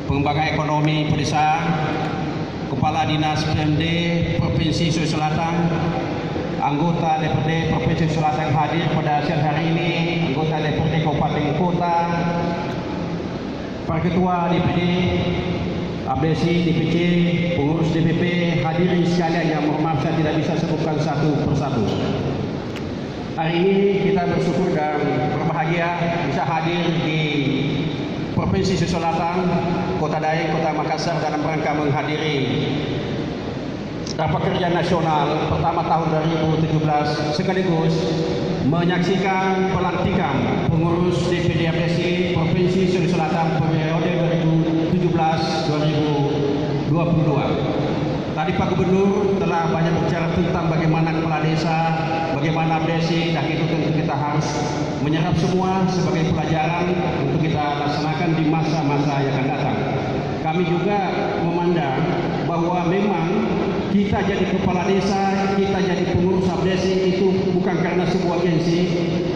Pengembangan Ekonomi Pedesaan, Kepala Dinas PMD Provinsi Sulawesi Selatan, anggota DPRD Provinsi Sulawesi Selatan hadir pada siang hari ini, anggota DPRD Kabupaten Kota, para ketua DPD, ABSI, DPC, pengurus DPP, hadirin sekalian yang mohon maaf saya tidak bisa sebutkan satu persatu. Hari ini kita bersyukur dan berbahagia bisa hadir di Provinsi Sulawesi Selatan, Kota Daeng, Kota Makassar dalam rangka menghadiri Rapat Kerja Nasional pertama tahun 2017 sekaligus menyaksikan pelantikan pengurus DPD ABSI Provinsi Sulawesi Selatan periode 2017-2022. Tadi Pak Gubernur telah banyak bicara tentang bagaimana kepala desa, bagaimana ABSI, dan itu tentu kita harus menyerap semua sebagai pelajaran untuk kita laksanakan di masa-masa yang akan datang. Kami juga memandang bahwa memang kita jadi kepala desa, kita jadi pengurus ABSI itu bukan karena sebuah gengsi,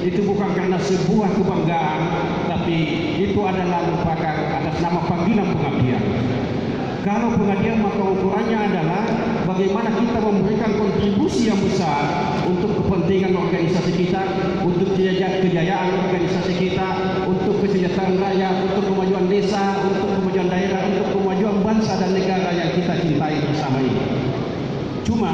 itu bukan karena sebuah kebanggaan, tapi itu adalah merupakan atas nama panggilan pengabdian. Kalau pengabdian maka ukurannya adalah bagaimana kita memberikan kontribusi yang besar untuk kepentingan organisasi kita, untuk kejayaan organisasi kita, untuk kesejahteraan rakyat, untuk kemajuan desa, untuk kemajuan daerah, untuk kemajuan bangsa dan negara yang kita cintai bersama ini. Cuma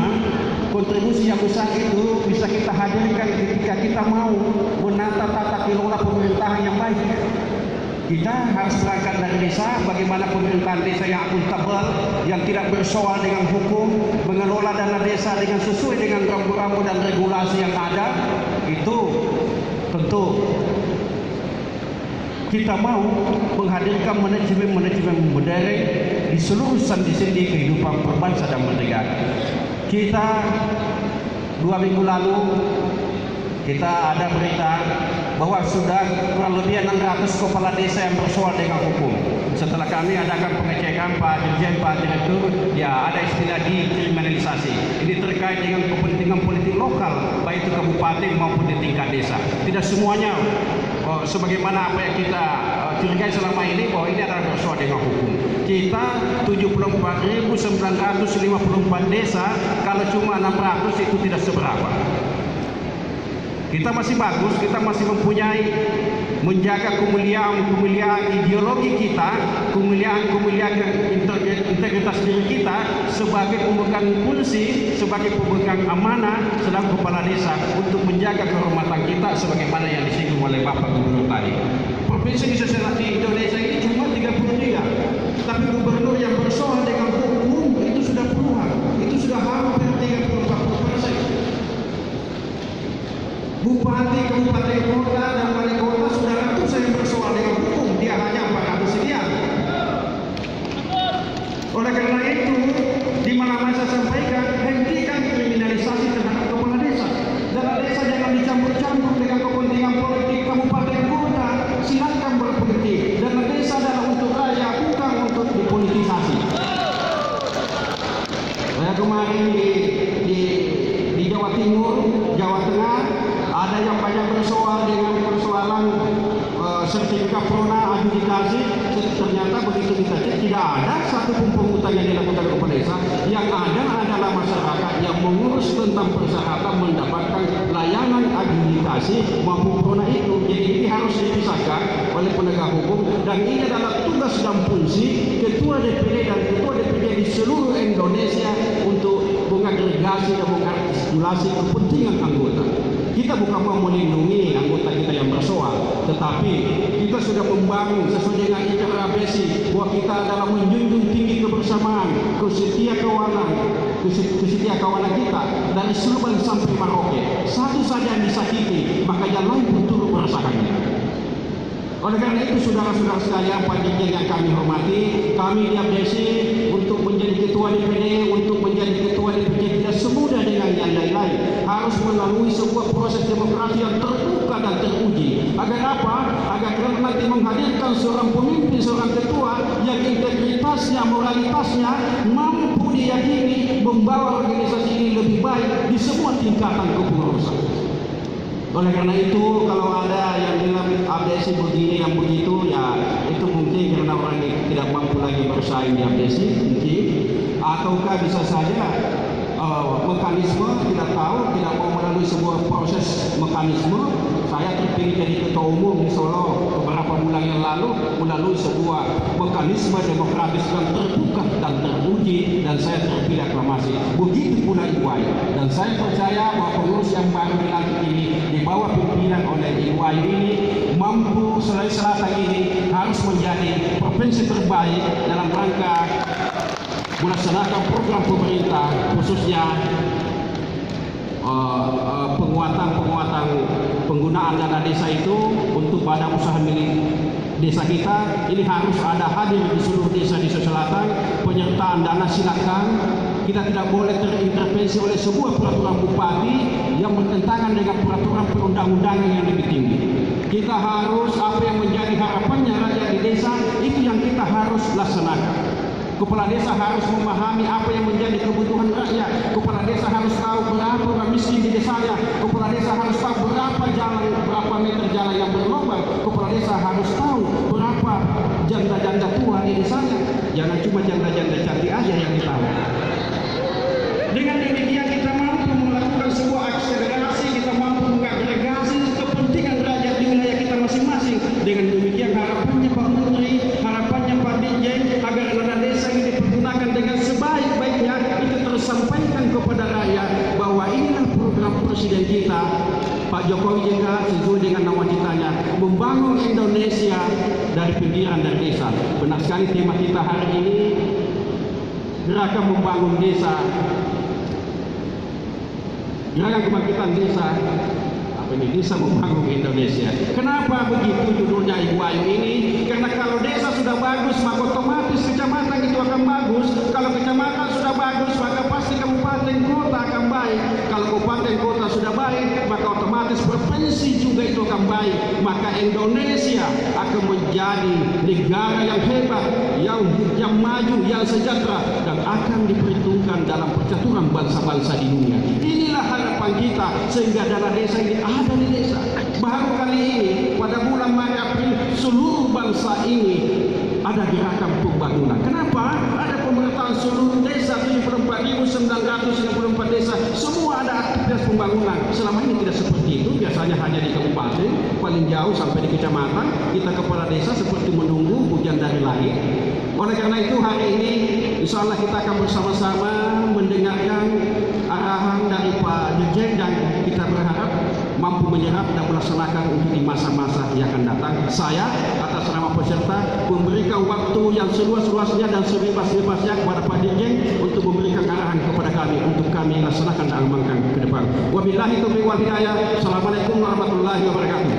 kontribusi yang besar itu bisa kita hadirkan ketika kita mau menata tata kelola pemerintahan yang baik. Kita harus berangkat dari desa, bagaimana pemerintahan desa yang akuntabel, yang tidak bersoal dengan hukum, mengelola dana desa dengan sesuai dengan rambu-rambu dan regulasi yang ada. Itu tentu kita mau menghadirkan manajemen modern di seluruh sendi-sendi kehidupan berbangsa dan bernegara. Kita 2 minggu lalu kita ada berita bahwa sudah kurang lebih 600 kepala desa yang bersoal dengan hukum. Setelah kami adakan pengecekan Pak Dirjen, Pak Direktur, ya ada istilah dekriminalisasi. Ini terkait dengan kepentingan politik lokal, baik itu kabupaten maupun di tingkat desa. Tidak semuanya sebagaimana apa yang kita curigai selama ini bahwa ini adalah bersoal dengan hukum. Kita 74.954 desa, kalau cuma 600 itu tidak seberapa. Kita masih bagus, kita masih mempunyai menjaga kemuliaan ideologi kita, kemuliaan integritas diri kita sebagai pemegang fungsi, sebagai pemegang amanah selaku kepala desa untuk menjaga kehormatan kita sebagaimana yang disinggung oleh Bapak Gubernur tadi. Provinsi di Indonesia ini cuma 33, tapi gubernur yang bersoal dengan hukum itu sudah puluhan, itu sudah hampir 30-40%. Bupati, kabupaten kota, dan wali kota sudah ratusan yang bersoal dengan hukum, dia hanya 400 sekian. Oleh karena itu, di mana saya sampaikan, hentikan kriminalisasi terhadap kepala desa. Dalam desa jangan dicampur-campur dengan kepentingan politik kabupaten kota. Silakan berpolitik. Dalam desa adalah untuk rakyat, bukan untuk dipolitisasi. Saya kemarin di Jawa Timur, Jawa Tengah, ada yang banyak bersoal dengan persoalan sertifikat prona adjudikasi. Ternyata begitu kita cek tidak ada satu pun pungutan yang dilakukan kepala desa. Yang ada adalah masyarakat yang mengurus tentang persyaratan mendapatkan layanan adjudikasi maupun prona itu. Jadi ini harus dipisahkan oleh penegak hukum, dan ini adalah tugas dan fungsi ketua DPD dan ketua DPD di seluruh Indonesia untuk mengagregasi dan mengartikulasi kepentingan anggota. Kita bukan mau melindungi anggota kita yang bersoal, tetapi kita sudah membangun sesuai dengan ijazah ABSI bahwa kita adalah menjunjung tinggi kebersamaan, kesetiakawanan kita dari Sabang sampai Merauke. Satu saja yang disakiti, maka yang lain pun turut merasakannya. Oleh karena itu, saudara-saudara sekalian, Pak Dirjen yang kami hormati, kami di ABSI untuk menjadi ketua DPD, untuk menjadi ketua DPC tidak semudah dengan yang lain-lain. Harus melalui sebuah proses demokrasi yang terbuka dan teruji. Agar apa? Agar nanti menghadirkan seorang pemimpin, seorang ketua yang integritasnya, moralitasnya mampu diyakini membawa organisasi ini lebih baik di semua tingkatan kepengurusan. Oleh karena itu, kalau ada yang bilang ABSI begini dan begitu, ya itu mungkin karena orang tidak mampu lagi bersaing di abdesi mungkin, ataukah bisa saja mekanisme tidak tahu, tidak mau melalui sebuah proses mekanisme. Saya terpilih jadi ketua umum di Solo beberapa bulan yang lalu melalui sebuah mekanisme demokratis yang terbuka dan teruji, dan saya terpilih aklamasi. Begitu pula Ibu Ayu, dan saya percaya bahwa pengurus yang baru dilantik ini di bawah pimpinan oleh Ibu Ayu ini mampu Sulawesi Selatan ini harus menjadi provinsi terbaik dalam rangka melaksanakan program pemerintah, khususnya penguatan penggunaan dana desa itu untuk badan usaha milik desa kita. Ini harus ada hadir di seluruh desa di Sulawesi Selatan. Penyertaan dana silakan. Kita tidak boleh terintervensi oleh sebuah peraturan bupati yang bertentangan dengan peraturan perundang-undangan yang lebih tinggi. Kita harus apa yang menjadi harapannya rakyat di desa itu yang kita harus laksanakan. Kepala desa harus memahami apa yang menjadi kebutuhan rakyat. Kepala desa harus tahu berapa orang miskin di desanya. Kepala desa harus tahu berapa meter jalan yang berlubang. Kepala desa harus tahu berapa janda-janda tua di desanya. Jangan cuma janda-janda cantik aja yang ditahu. Dengan demikian kita mampu melakukan sebuah akselerasi, kita mampu mengagregasi kepentingan rakyat di wilayah kita masing-masing. Dengan demikian harapannya Pak Menteri, harapannya Pak Dirjen, agar dana desa ini dipergunakan dengan sebaik-baiknya, itu tersampaikan kepada rakyat bahwa inilah program Presiden kita Pak Jokowi juga sesuai dengan nawacitanya membangun Indonesia dari pinggiran dan desa. Benar sekali tema kita hari ini, gerakan membangun desa, gerakan kebangkitan desa. Ini desa membangun Indonesia. Kenapa begitu judulnya Ibu Ayu ini? Karena kalau desa sudah bagus, maka otomatis kecamatan itu akan bagus. Kalau kecamatan sudah bagus, maka pasti kabupaten kota akan baik. Kalau kabupaten kota sudah baik, maka otomatis provinsi juga itu akan baik. Maka Indonesia akan menjadi negara yang hebat, yang maju, yang sejahtera, dan akan diperhitungkan dalam percaturan bangsa-bangsa di dunia. Inilah harapan kita, sehingga dana desa ini ada di desa. Baru kali ini pada bulan Maret April seluruh bangsa ini ada gerakan pembangunan. Kenapa? Ada pemerintahan seluruh desa 74.994 desa, semua ada aktivitas pembangunan. Selama ini tidak seperti itu, biasanya hanya di kabupaten, paling jauh sampai di kecamatan. Kita kepala desa seperti menunggu hujan dari langit. Oleh karena itu hari ini insya Allah kita akan bersama-sama mendengarkan arahan dari Pak Dirjen, dan kita berharap mampu menyerap dan melaksanakan untuk di masa-masa yang akan datang. Saya atas nama peserta memberikan waktu yang seluas-luasnya dan sebebas-bebasnya kepada Pak Dirjen untuk memberikan arahan kepada kami untuk kami laksanakan dan amalkan ke depan. Wabillahi taufiq wal hidayah. Assalamualaikum warahmatullahi wabarakatuh.